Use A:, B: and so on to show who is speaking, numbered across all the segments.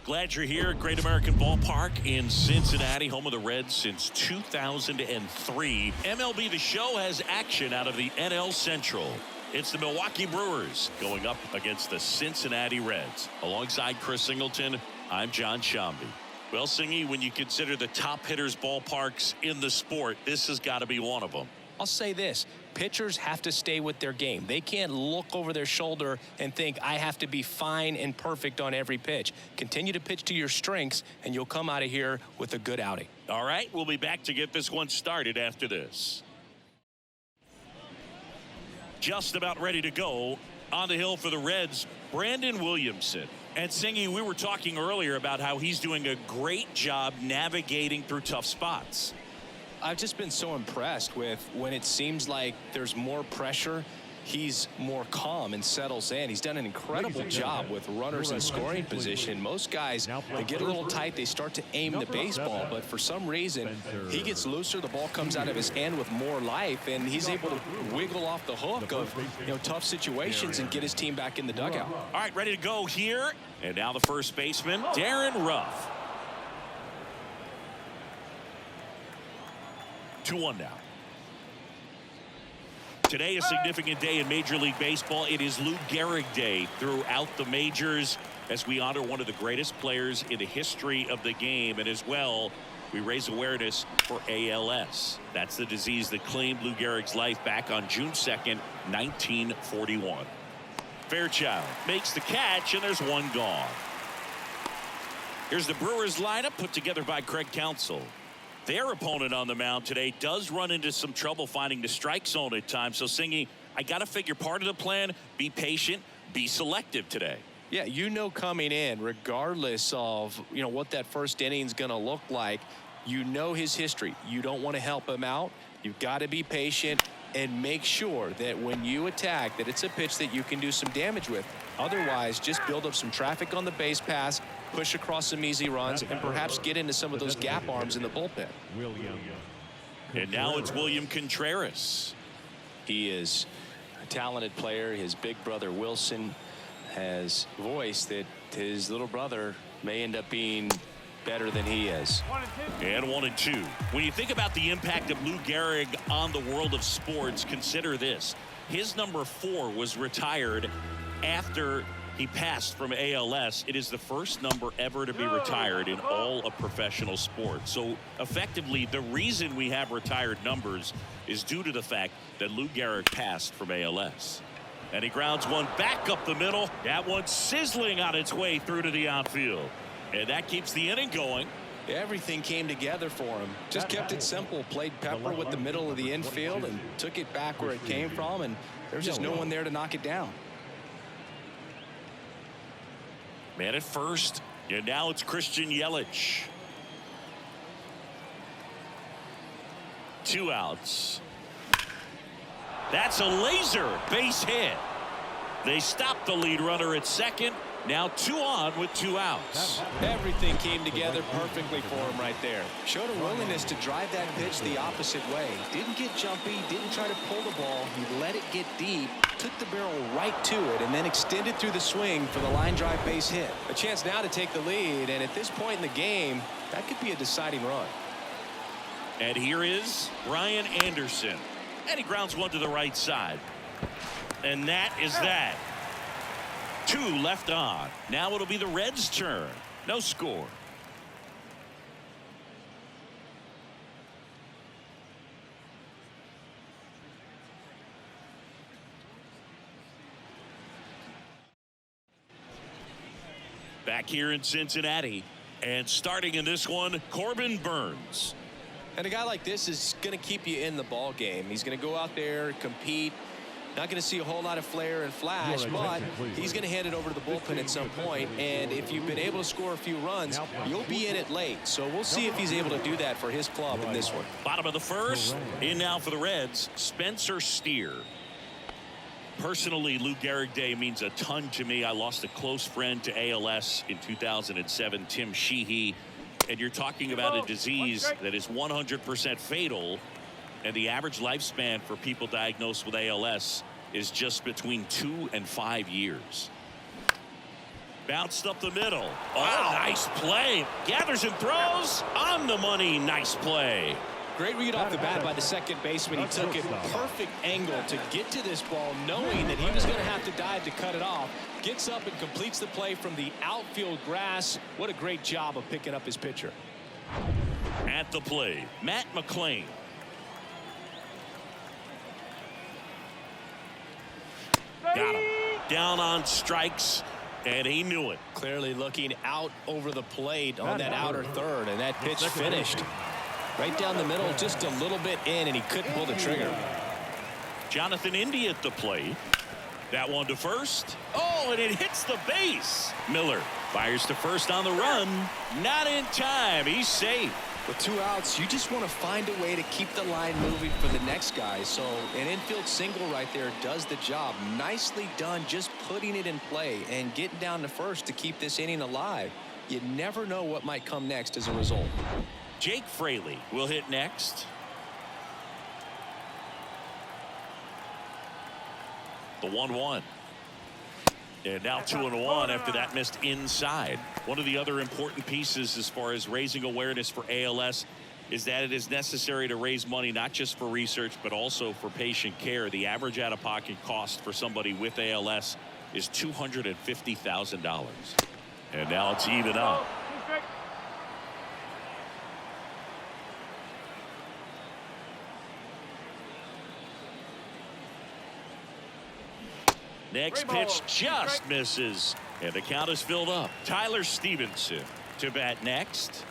A: Glad you're here at Great American Ballpark in Cincinnati, home of the Reds since 2003. MLB The Show has action out of the NL Central. It's the Milwaukee Brewers going up against the Cincinnati Reds. Alongside Chris Singleton, I'm John Shambi. Well, Singy, when you consider the top hitters' ballparks in the sport, this has got to be one of them.
B: I'll say this. Pitchers have to stay with their game. They can't look over their shoulder and think, I have to be fine and perfect on every pitch. Continue to pitch to your strengths, and you'll come out of here with a good outing.
A: All right, we'll be back to get this one started after this. Just about ready to go on the hill for the Reds, Brandon Williamson. And Singy, we were talking earlier about how he's doing a great job navigating through tough spots.
B: I've just been so impressed with when it seems like there's more pressure, he's more calm and settles in. He's done an incredible job with runners in scoring position. Most guys, they get a little tight, they start to aim the baseball, but for some reason, he gets looser, the ball comes out of his hand with more life, and he's able to wiggle off the hook of tough situations and get his team back in the dugout.
A: All right, ready to go here. And now the first baseman, Darren Ruff. 2-1 now. Today, a significant day in Major League Baseball. It is Lou Gehrig Day throughout the majors as we honor one of the greatest players in the history of the game. And as well, we raise awareness for ALS. That's the disease that claimed Lou Gehrig's life back on June 2nd, 1941. Fairchild makes the catch, and there's one gone. Here's the Brewers lineup put together by Craig Counsell. Their opponent on the mound today does run into some trouble finding the strike zone at times. So, Singy, I got to figure part of the plan, be patient, be selective today.
B: Yeah, coming in, regardless of, what that first inning is going to look like, his history. You don't want to help him out. You've got to be patient and make sure that when you attack, that it's a pitch that you can do some damage with. Otherwise, just build up some traffic on the base pass, push across some easy runs, and perhaps get into some of those gap arms in the bullpen.
A: And now it's William Contreras.
B: He is a talented player. His big brother Wilson has voiced that his little brother may end up being better than he is.
A: And 1-2. When you think about the impact of Lou Gehrig on the world of sports, consider this. His number 4 was retired after he passed from ALS. It is the first number ever to be retired in all of professional sports. So effectively, the reason we have retired numbers is due to the fact that Lou Gehrig passed from ALS. And he grounds one back up the middle. That one sizzling on its way through to the outfield. And that keeps the inning going.
B: Everything came together for him. Just kept it simple. Played pepper with the middle of the infield and took it back where it came from. And there's just no one there to knock it down.
A: Man at first, and now it's Christian Yelich. 2 outs. That's a laser base hit. They stopped the lead runner at second. Now 2 on with 2 outs.
B: Everything came together perfectly for him right there. Showed a willingness to drive that pitch the opposite way. Didn't get jumpy, didn't try to pull the ball. He let it get deep, took the barrel right to it, and then extended through the swing for the line drive base hit. A chance now to take the lead, and at this point in the game, that could be a deciding run.
A: And here is Ryan Anderson. And he grounds one to the right side. And that is that. 2 left on. Now it'll be the Reds' turn. No score. Back here in Cincinnati. And starting in this one, Corbin Burnes.
B: And a guy like this is going to keep you in the ball game. He's going to go out there, compete. Not going to see a whole lot of flair and flash, but he's going to hand it over to the bullpen at some point. And if you've been able to score a few runs, you'll be in it late. So we'll see if he's able to do that for his club in this one.
A: Bottom of the first. In now for the Reds, Spencer Steer. Personally, Lou Gehrig Day means a ton to me. I lost a close friend to ALS in 2007, Tim Sheehy. And you're talking about a disease that is 100% fatal. And the average lifespan for people diagnosed with ALS is just between 2 and 5 years. Bounced up the middle. Oh, nice play. Gathers and throws on the money. Nice play.
B: Great read off the bat by the second baseman. He took it perfect angle to get to this ball, knowing that he was going to have to dive to cut it off. Gets up and completes the play from the outfield grass. What a great job of picking up his pitcher.
A: At the plate, Matt McClain. Got him. Down on strikes, and he knew it.
B: Clearly looking out over the plate on that outer third, and that pitch finished. Right down the middle, just a little bit in, and he couldn't pull the trigger.
A: Jonathan Indy at the plate. That one to first. Oh, and it hits the base. Miller fires to first on the run. Not in time. He's safe.
B: With 2 outs, you just want to find a way to keep the line moving for the next guy. So an infield single right there does the job. Nicely done, just putting it in play and getting down to first to keep this inning alive. You never know what might come next as a result.
A: Jake Fraley will hit next. The 1-1. And now 2-1 after that missed inside. One of the other important pieces as far as raising awareness for ALS is that it is necessary to raise money not just for research but also for patient care. The average out-of-pocket cost for somebody with ALS is $250,000. And now it's even up. Next pitch just misses, and the count is filled up. Tyler Stevenson to bat next.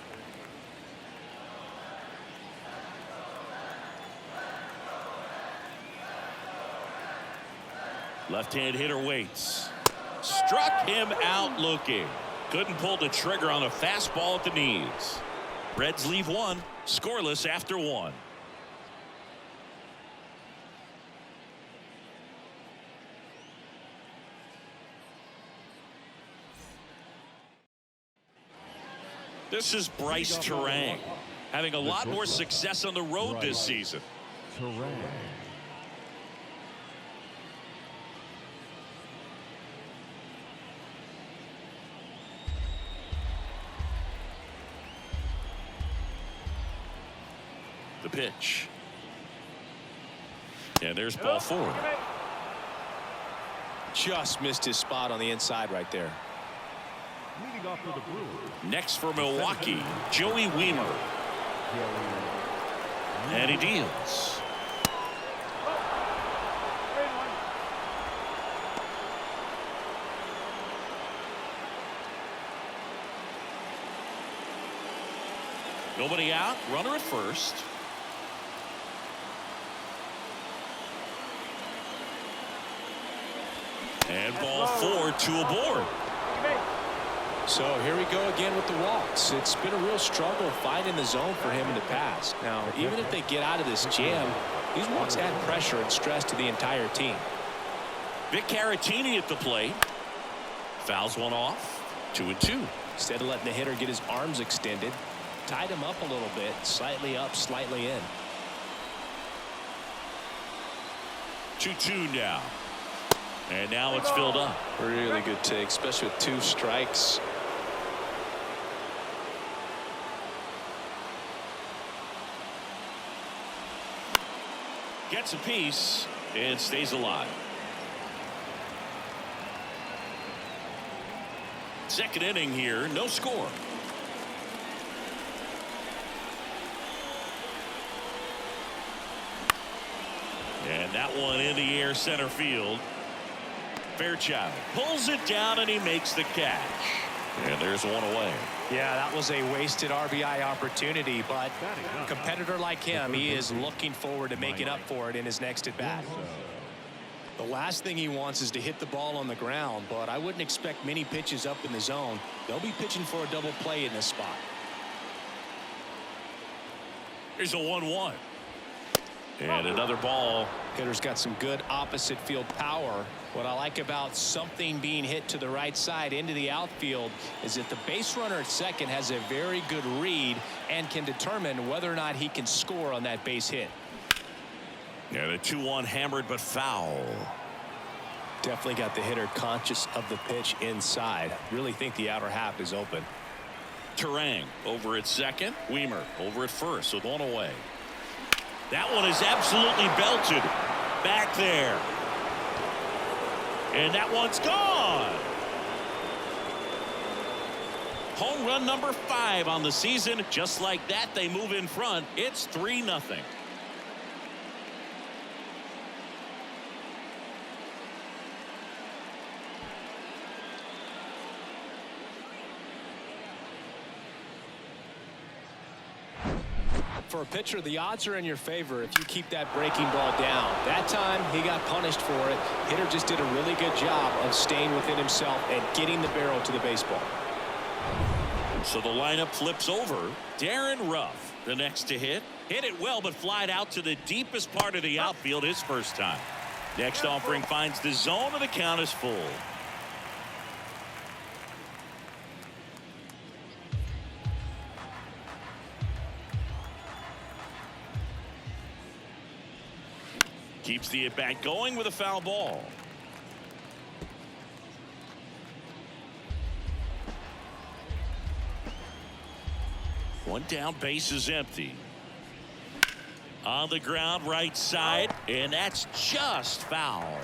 A: Left-hand hitter waits. Struck him out looking. Couldn't pull the trigger on a fastball at the knees. Reds leave one, scoreless after 1. This is Bryce Terang, having a lot more success on the road this season. The pitch. And there's ball 4.
B: Just missed his spot on the inside right there.
A: Next for Milwaukee, Joey Wiemer. And he deals. Nobody out, runner at first. And ball 4, 2 aboard.
B: So here we go again with the walks. It's been a real struggle finding the zone for him in the past. Now, even if they get out of this jam, these walks add pressure and stress to the entire team.
A: Vic Caratini at the plate. Fouls one off. 2-2.
B: Instead of letting the hitter get his arms extended, tied him up a little bit, slightly up, slightly in.
A: 2-2 now. And now it's filled up.
B: Really good take, especially with 2 strikes.
A: Gets a piece and stays alive. Second inning here, no score. And that one in the air center field. Fairchild pulls it down and he makes the catch. And there's one away.
B: Yeah, that was a wasted RBI opportunity, but a competitor like him, he is looking forward to making up for it in his next at bat. The last thing he wants is to hit the ball on the ground, but I wouldn't expect many pitches up in the zone. They'll be pitching for a double play in this spot.
A: Here's a 1-1. And another ball.
B: Hitter's got some good opposite field power. What I like about something being hit to the right side into the outfield is that the base runner at second has a very good read and can determine whether or not he can score on that base hit.
A: And a 2-1 hammered but foul.
B: Definitely got the hitter conscious of the pitch inside. Really think the outer half is open.
A: Terang over at second. Weimer over at first with one away. That one is absolutely belted back there. And that one's gone. Home run number 5 on the season. Just like that, they move in front. It's 3-0.
B: For a pitcher, the odds are in your favor if you keep that breaking ball down. That time, he got punished for it. Hitter just did a really good job of staying within himself and getting the barrel to the baseball.
A: So the lineup flips over. Darren Ruff, the next to hit. Hit it well, but flied out to the deepest part of the outfield his first time. Next offering finds the zone, and the count is full. Keeps the at-bat going with a foul ball. One down, base is empty. On the ground, right side, and that's just foul.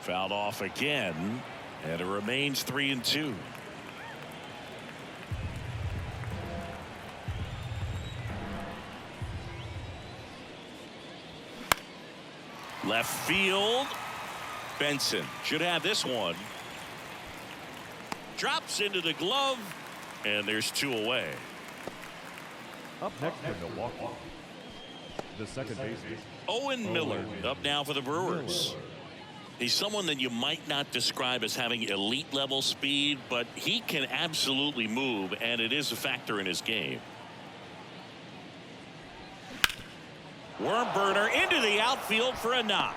A: Fouled off again. And it remains 3-2. Left field. Benson should have this one. Drops into the glove. And there's 2 away.
C: Up next for Milwaukee, the second baseman,
A: Owen Miller up now for the Brewers. He's someone that you might not describe as having elite level speed, but he can absolutely move, and it is a factor in his game. Worm burner into the outfield for a knock.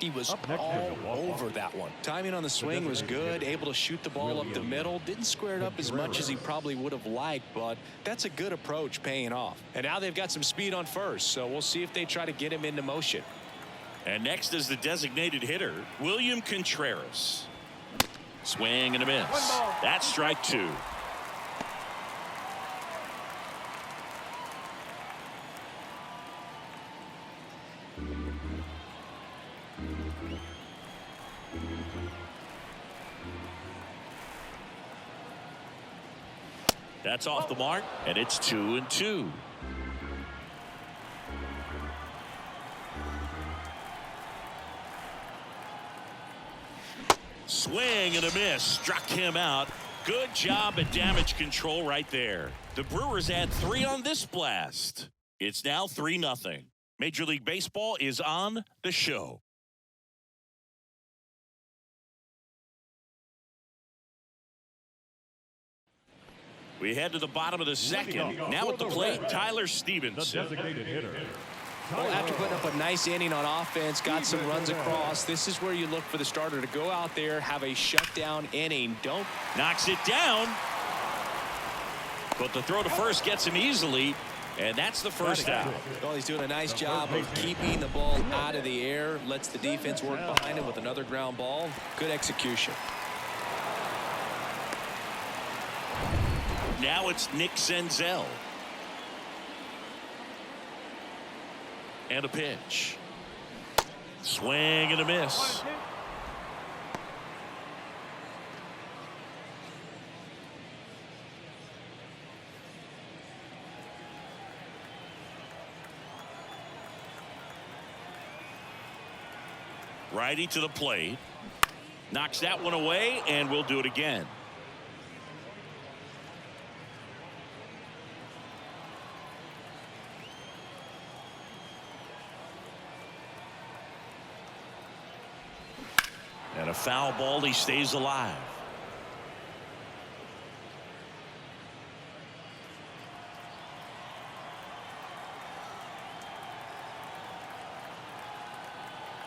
B: He was all over that one. Timing on the swing was good, able to shoot the ball up the middle. Didn't square it up as much as he probably would have liked, but that's a good approach paying off. And now they've got some speed on first, so we'll see if they try to get him into motion.
A: And next is the designated hitter, William Contreras. Swing and a miss. That's strike 2. That's off the mark, and it's 2-2. Swing and a miss. Struck him out. Good job at damage control right there. The Brewers add 3 on this blast. It's now 3-0. Major League Baseball is on the show. We head to the bottom of the second. Now at the plate, Tyler Stevenson.
C: the designated hitter.
B: Well, after putting up a nice inning on offense, got some runs across, this is where you look for the starter to go out there, have a shutdown inning. Don't.
A: Knocks it down. But the throw to first gets him easily, and that's the first out.
B: Well, he's doing a nice job of keeping the ball out of the air, lets the defense work behind him with another ground ball. Good execution.
A: Now it's Nick Senzel. And a pitch. Swing and a miss. Righty to the plate. Knocks that one away, and we'll do it again. And a foul ball, he stays alive.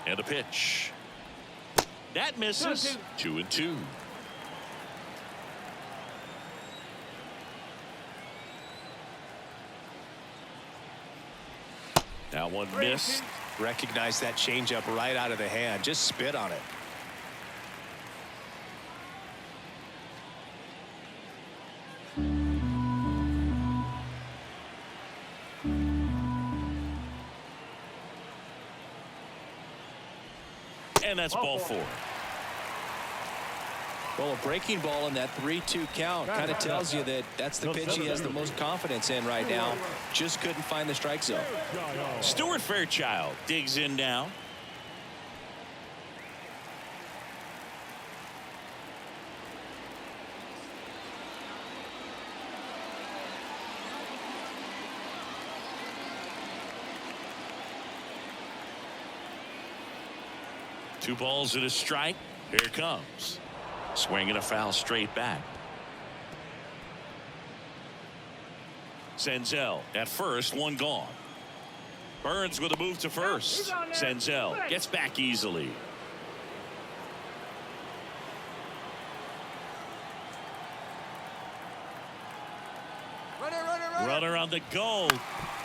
A: And a pitch. That misses. 2-2. That one missed.
B: Recognize that changeup right out of the hand. Just spit on it.
A: And that's ball 4.
B: Well, a breaking ball in that 3-2 count kind of tells you that that's the pitch he has the most confidence in right now. Just couldn't find the strike zone.
A: Stuart Fairchild digs in now. Two balls and a strike. Here it comes. Swing and a foul straight back. Senzel at first, one gone. Burns with a move to first. Senzel gets back easily. Runner on the go.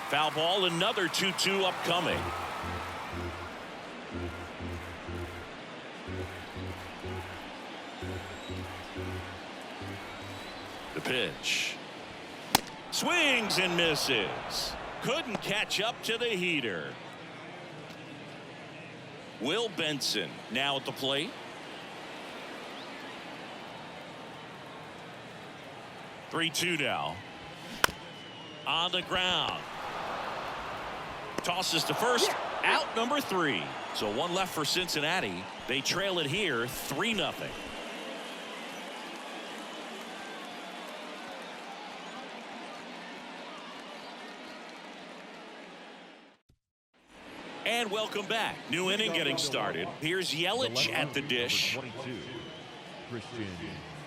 A: Foul ball, another 2-2 upcoming. The pitch. Swings and misses. Couldn't catch up to the heater. Will Benson now at the plate. Three-two now. On the ground. Tosses to first. Out number 3. So one left for Cincinnati. They trail it here 3-0. And welcome back. New inning getting started. Here's Yelich at the dish.
B: It's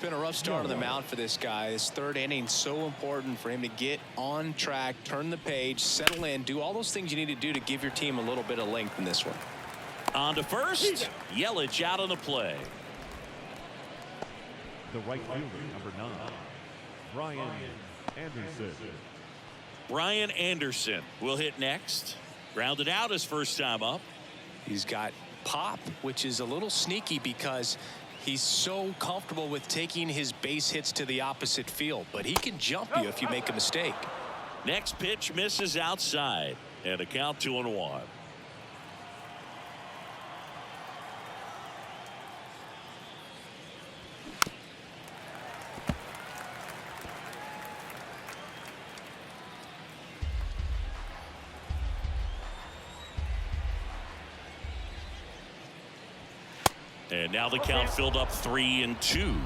B: been a rough start on the mound for this guy. This third inning so important for him to get on track, turn the page, settle in, do all those things you need to do to give your team a little bit of length in this one.
A: On to first. Yelich out on the play.
C: The right fielder, number 9, Brian Anderson.
A: Brian Anderson will hit next. Grounded out his first time up.
B: He's got pop, which is a little sneaky because he's so comfortable with taking his base hits to the opposite field, but he can jump you if you make a mistake.
A: Next pitch misses outside, and a count 2-1. And now the count filled up 3-2.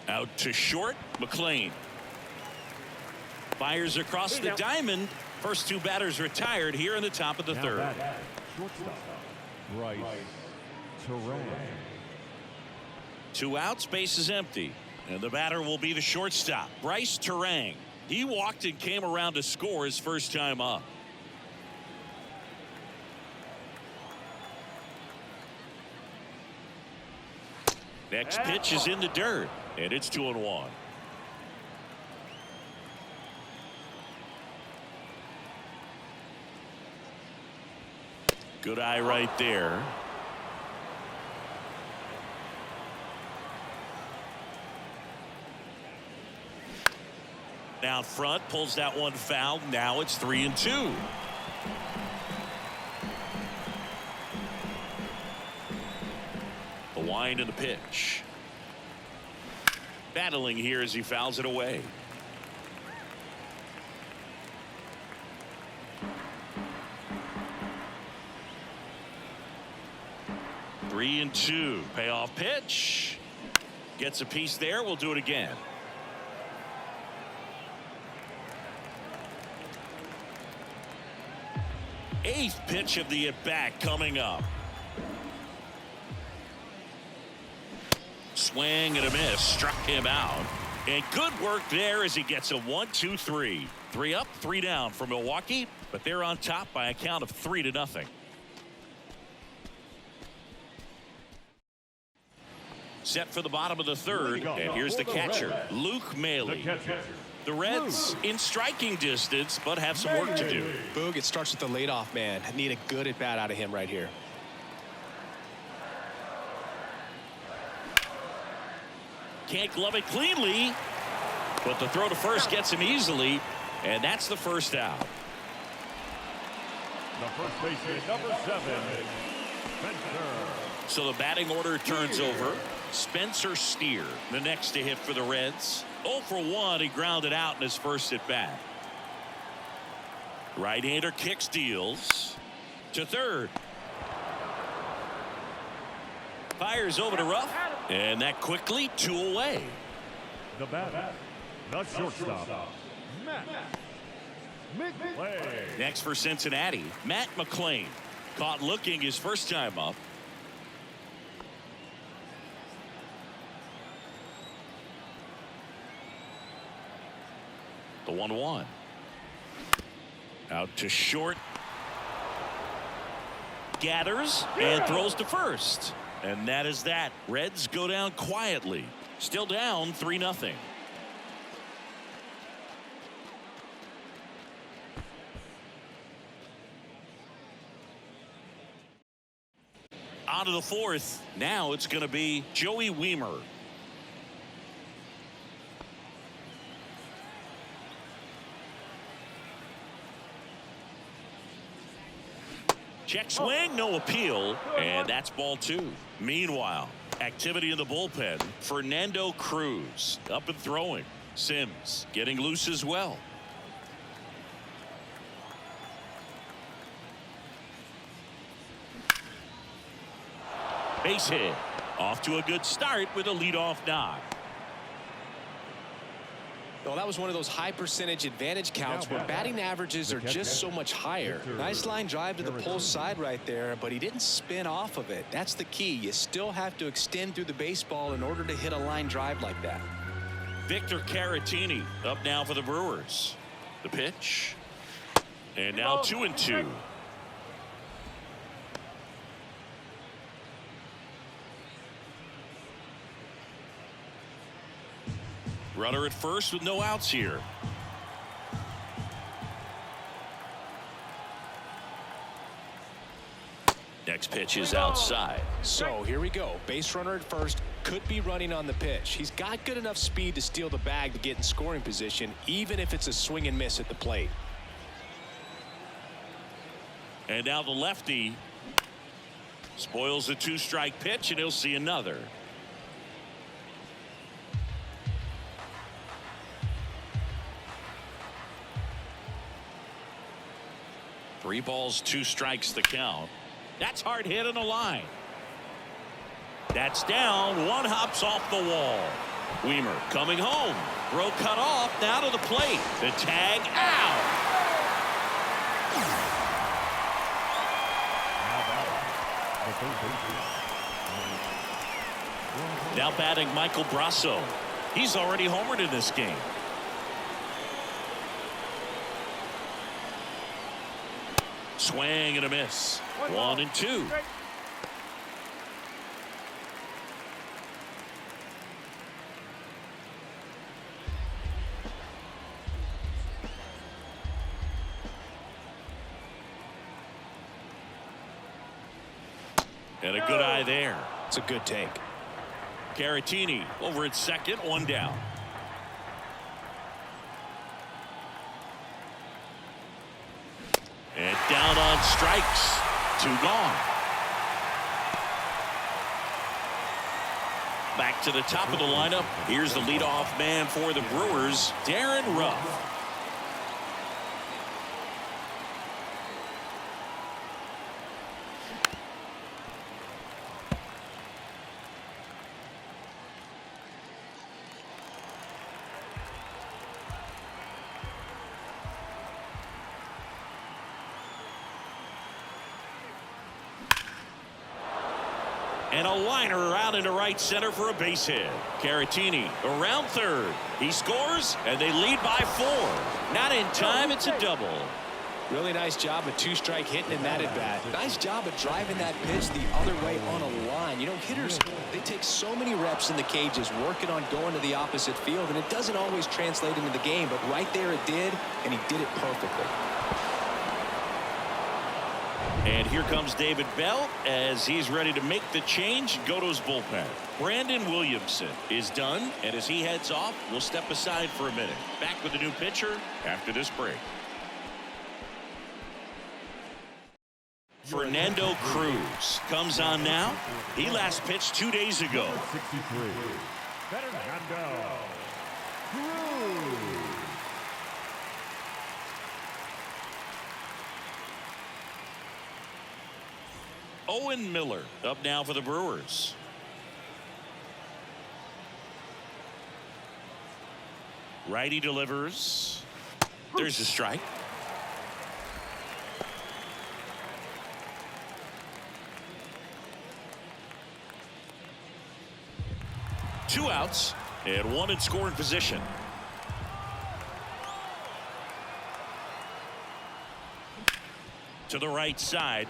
A: Out to short, McLean. Fires across the diamond. First two batters retired here in the top of the third.
C: Shortstop, Bryce Terang.
A: 2 outs, base is empty. And the batter will be the shortstop, Bryce Terang. He walked and came around to score his first time up. Next pitch is in the dirt, and it's 2-1. Good eye right there. Out front, pulls that one foul. Now it's 3-2. The wind and the pitch. Battling here as he fouls it away. Three and two. Payoff pitch. Gets a piece there. We'll do it again. Eighth pitch of the at-bat coming up. Swing and a miss. Struck him out. And good work there as he gets a 1-2-3. 3 up, 3 down for Milwaukee, but they're on top by a count of 3-0. Set for the bottom of the third, and here's the catcher, Luke Maley. The Reds in striking distance, but have some work to do.
B: Boog, it starts with the leadoff man. I need a good at bat out of him right here.
A: Can't glove it cleanly, but the throw to first gets him easily, and that's the first out.
C: The first baseman, number 7, Spencer.
A: So the batting order turns over. Spencer Steer, the next to hit for the Reds. 0 for 1, he grounded out in his first at bat. Right-hander kicks, deals to third. Fires over to Ruff, and that quickly 2 away.
C: The batter, the shortstop, Matt McClain.
A: Next for Cincinnati, Matt McClain. Caught looking his first time up. The 1-1. Out to short. Gathers and throws to first. And that is that. Reds go down quietly. Still down 3-0. On to the fourth. Now it's going to be Joey Wiemer. Check swing, no appeal, and that's ball 2. Meanwhile, activity in the bullpen. Fernando Cruz up and throwing. Sims getting loose as well. Base hit. Off to a good start with a leadoff knock.
B: Well, that was one of those high percentage advantage counts where batting averages are just so much higher. Nice line drive to the pull side right there, but he didn't spin off of it. That's the key. You still have to extend through the baseball in order to hit a line drive like that.
A: Victor Caratini up now for the Brewers. The pitch. And now 2-2. Runner at first with no outs here. Next pitch is outside.
B: So here we go. Base runner at first, could be running on the pitch. He's got good enough speed to steal the bag to get in scoring position, even if it's a swing and miss at the plate.
A: And now the lefty spoils the 2-strike pitch, and he'll see another. Three balls, 2 strikes the count. That's hard hit on the line. That's down. 1 hops off the wall. Wiemer coming home. Throw cut off. Now to the plate. The tag out. Now batting Michael Brasso. He's already homered in this game. Swing and a miss. 1-2. And a good eye there.
B: It's a good take.
A: Caratini over at second, 1 down. And down on strikes. 2 gone. Back to the top of the lineup. Here's the leadoff man for the Brewers, Darren Ruff. And a liner out into right center for a base hit. Caratini around third. He scores, and they lead by 4. Not in time, it's a double.
B: Really nice job of two-strike hitting in that at-bat. Nice job of driving that pitch the other way on a line. You know, hitters, they take so many reps in the cages working on going to the opposite field, and it doesn't always translate into the game, but right there it did, and he did it perfectly.
A: And here comes David Bell as he's ready to make the change and go to his bullpen. Brandon Williamson is done, and as he heads off, we'll step aside for a minute. Back with a new pitcher after this break. Fernando Cruz comes on now. He last pitched 2 days ago.
C: 63. Fernando Cruz.
A: Owen Miller up now for the Brewers. Righty delivers. There's a strike. Two outs and one in scoring position. To the right side.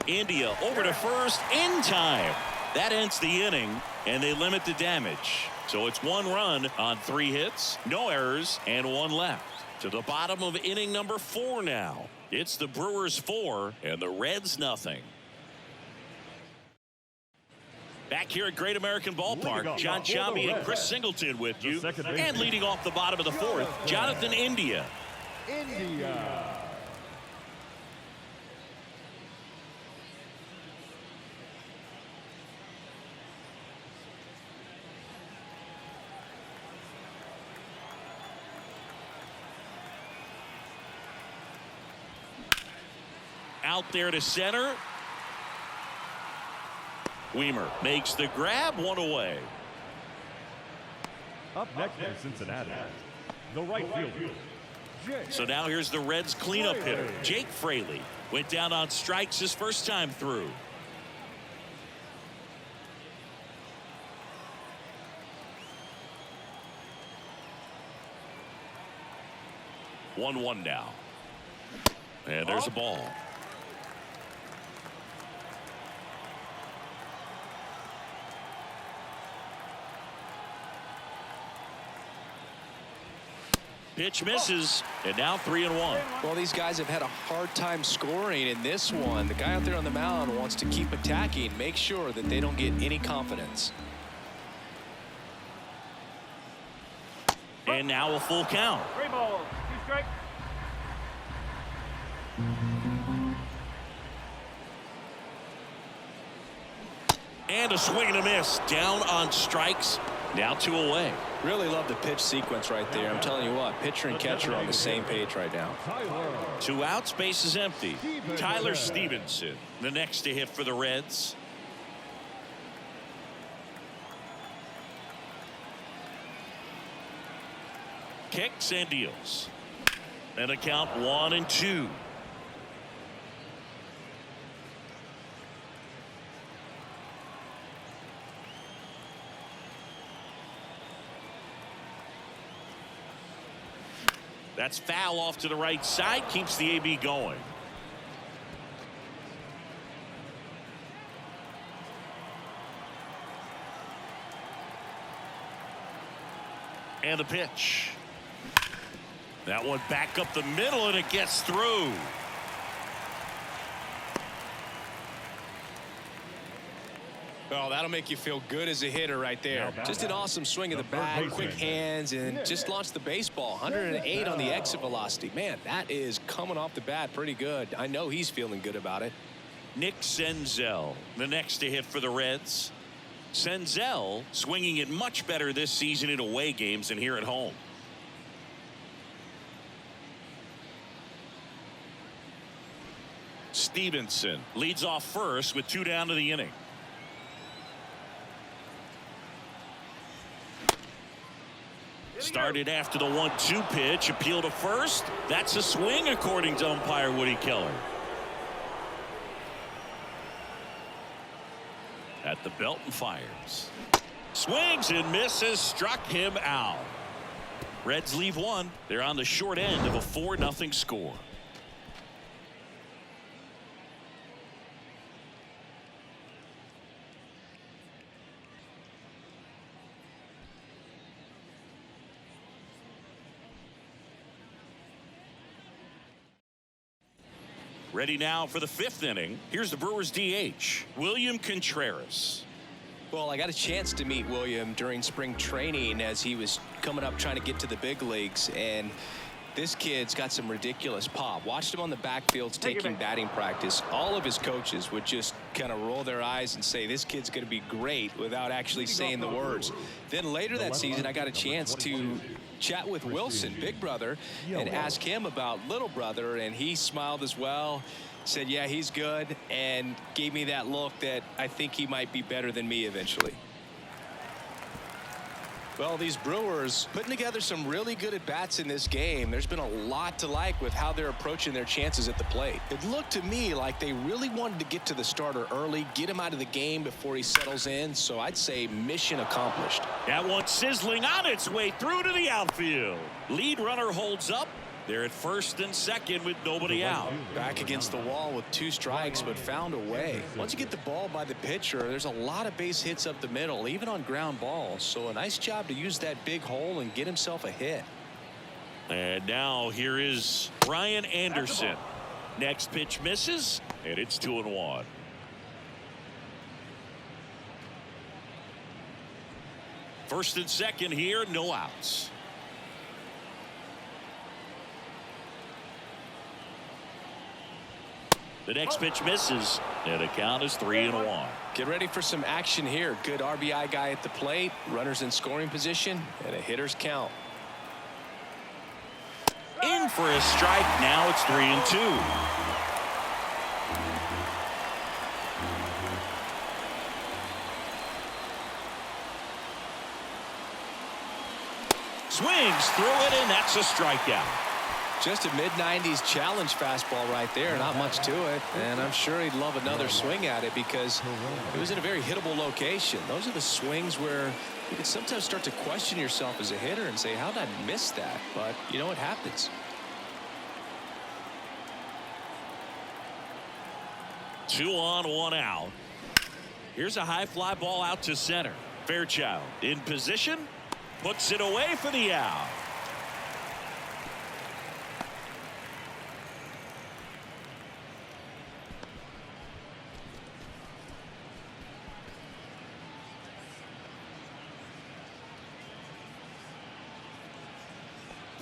A: India over to first in time. That ends the inning, and they limit the damage. So it's 1 run on 3 hits, no errors, and 1 left. To the bottom of inning number 4 now. It's the Brewers 4 and the Reds nothing. Back here at Great American Ballpark, John Chambi and Chris Singleton with you. And leading off the bottom of the 4th, Jonathan India. Out there to center. Weimer makes the grab, 1 away.
C: Up next for Cincinnati, the right fielder.
A: So now here's the Reds cleanup hitter, Jake Fraley. Went down on strikes his first time through. One now. And there's a ball. Pitch misses, and now 3-1.
B: Well, these guys have had a hard time scoring in this one. The guy out there on the mound wants to keep attacking, make sure that they don't get any confidence.
A: And now a full count.
C: 3 balls, 2 strikes.
A: And a swing and a miss. Down on strikes. Now 2 away.
B: Really love the pitch sequence right there. I'm telling you what, pitcher and catcher are on the same page right now.
A: 2 outs, base is empty. Tyler Stevenson, the next to hit for the Reds. Kicks and deals. And a count 1-2. That's foul off to the right side, keeps the AB going. And the pitch. That one back up the middle, and it gets through.
B: Oh, that'll make you feel good as a hitter right there. Just an awesome swing of the bat, quick hands, and just launched the baseball. 108 on the exit velocity. Man, that is coming off the bat pretty good. I know he's feeling good about it.
A: Nick Senzel, the next to hit for the Reds. Senzel swinging it much better this season in away games than here at home. Stevenson leads off first with 2 down to the inning. Started after the 1-2 pitch, appeal to first. That's a swing according to umpire Woody Keller. At the belt and fires. Swings and misses. Struck him out. Reds leave one. They're on the short end of a 4-0 score. Ready now for the 5th inning. Here's the Brewers DH, William Contreras.
B: Well, I got a chance to meet William during spring training as he was coming up trying to get to the big leagues, and this kid's got some ridiculous pop. Watched him on the backfields taking batting practice. All of his coaches would just kind of roll their eyes and say this kid's going to be great without actually saying the words. Then later that season I got a chance to chat with Wilson, big brother, and ask him about little brother, and he smiled as well. Said, yeah, he's good, and gave me that look that I think he might be better than me eventually. Well, these Brewers putting together some really good at-bats in this game. There's been a lot to like with how they're approaching their chances at the plate. It looked to me like they really wanted to get to the starter early, get him out of the game before he settles in, so I'd say mission accomplished.
A: That one sizzling on its way through to the outfield. Lead runner holds up. They're at first and second with nobody out.
B: Back against the wall with 2 strikes, but found a way. Once you get the ball by the pitcher, there's a lot of base hits up the middle, even on ground balls. So a nice job to use that big hole and get himself a hit.
A: And now here is Brian Anderson. Next pitch misses, and it's 2-1. First and second here, no outs. The next pitch misses, and the count is 3-1.
B: Get ready for some action here. Good RBI guy at the plate, runners in scoring position, and a hitter's count.
A: In for a strike. Now it's 3-2. Swings through it, and that's a strikeout.
B: Just a mid-90s challenge fastball right there. Not much to it. And I'm sure he'd love another swing at it because it was in a very hittable location. Those are the swings where you can sometimes start to question yourself as a hitter and say, how did I miss that? But, you know, it happens.
A: Two on, one out. Here's a high fly ball out to center. Fairchild in position. Puts it away for the out.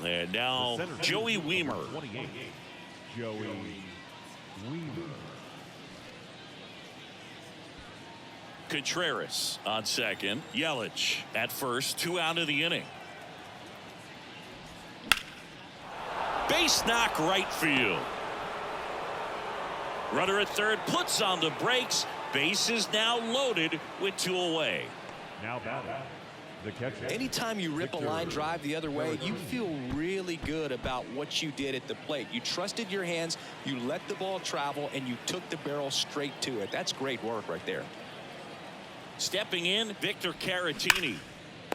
A: And now Joey Wiemer.
C: 28, Joey Wiemer.
A: Contreras on second. Yelich at first. 2 out of the inning. Base knock right field. Runner at third puts on the brakes. Base is now loaded with 2 away.
C: Now batting. The catcher.
B: Anytime you rip a line drive the other way, you feel really good about what you did at the plate. You trusted your hands, you let the ball travel, and you took the barrel straight to it. That's great work right there.
A: Stepping in, Victor Caratini.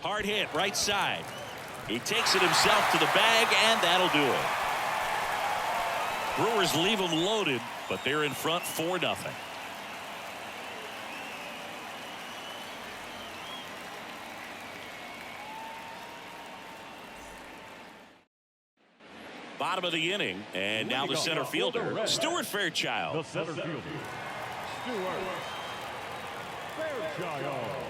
A: Hard hit right side. He takes it himself to the bag, and that'll do it. Brewers leave them loaded, but they're in front 4-0. Bottom of the inning, and now the center fielder, Stuart Fairchild.
C: The center fielder, Stuart Fairchild.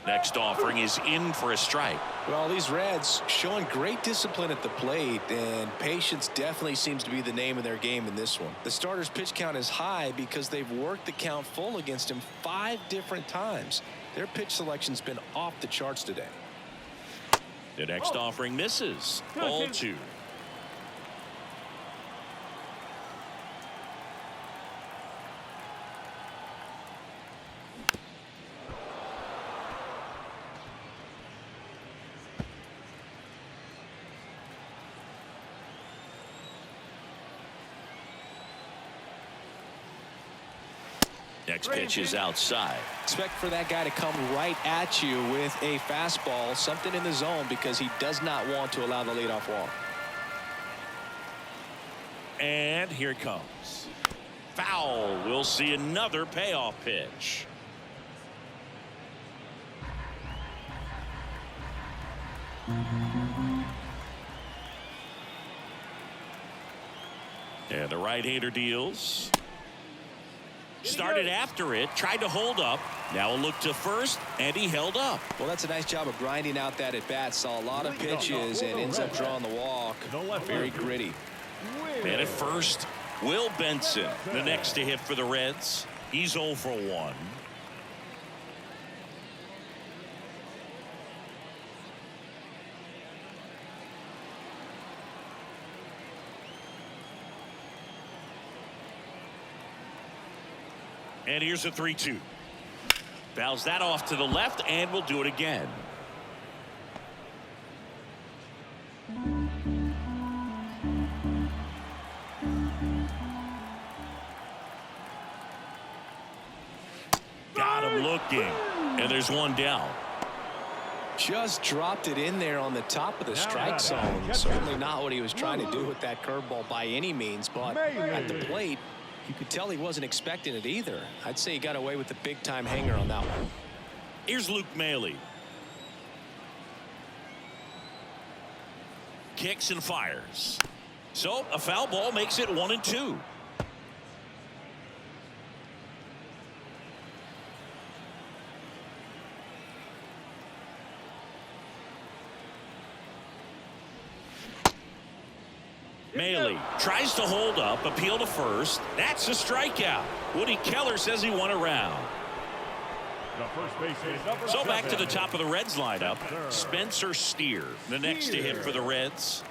A: Next offering is in for a strike.
B: Well, these Reds showing great discipline at the plate, and patience definitely seems to be the name of their game in this one. The starter's pitch count is high because they've worked the count full against him 5 different times. Their pitch selection's been off the charts today.
A: The next offering misses. Ball 2. Next pitch is outside.
B: Expect for that guy to come right at you with a fastball, something in the zone, because he does not want to allow the leadoff walk.
A: And here it comes. Foul. We'll see another payoff pitch. And the right-hander deals. Started after it, tried to hold up. Now a look to first, and he held up.
B: Well, that's a nice job of grinding out that at-bat. Saw a lot of pitches and ends up drawing the walk. Very gritty.
A: And at first, Will Benson, the next to hit for the Reds. He's 0 for 1. And here's a 3-2. Fouls that off to the left, and we'll do it again. Got him looking, and there's one down.
B: Just dropped it in there on the top of the strike zone. Certainly not what he was trying to do with that curveball by any means, but at the plate, you could tell he wasn't expecting it either. I'd say he got away with the big-time hanger on that one.
A: Here's Luke Maile. Kicks and fires. So a foul ball makes it 1-2. Maile tries to hold up, appeal to first. That's a strikeout. Woody Keller says he won a round. So back to the top of the Reds lineup. Spencer Steer, the next to hit for the Reds.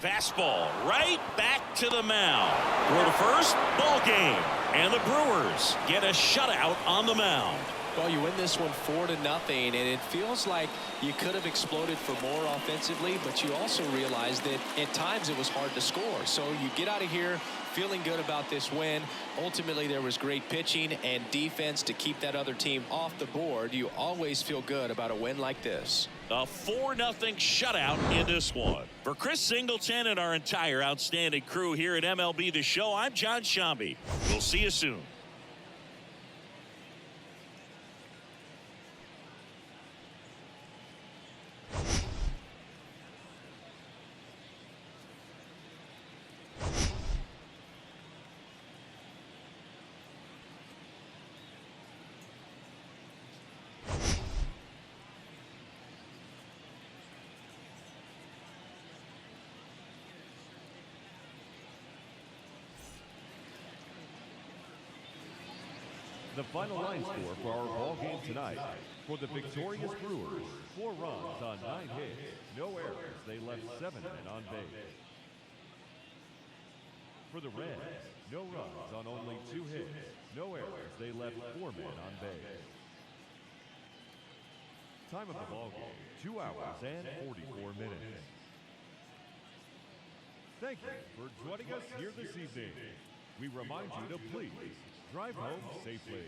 A: Fastball right back to the mound. Throw to first, ball game. And the Brewers get a shutout on the mound.
B: Well, you win this one 4-0, and it feels like you could have exploded for more offensively, but you also realize that at times it was hard to score. So you get out of here feeling good about this win. Ultimately, there was great pitching and defense to keep that other team off the board. You always feel good about a win like this.
A: A 4-0 shutout in this one. For Chris Singleton and our entire outstanding crew here at MLB The Show, I'm John Shambi. We'll see you soon.
C: The final line score for our ball game tonight. For the victorious Brewers, 4 runs on 9 hits, no errors. They left 7 men on base. For the Reds, no runs on only 2 hits, no errors. They left 4 men on base. Time of the ball game, 2 hours and 44 minutes. Thank you for joining us here this evening. We remind you to please drive home safely.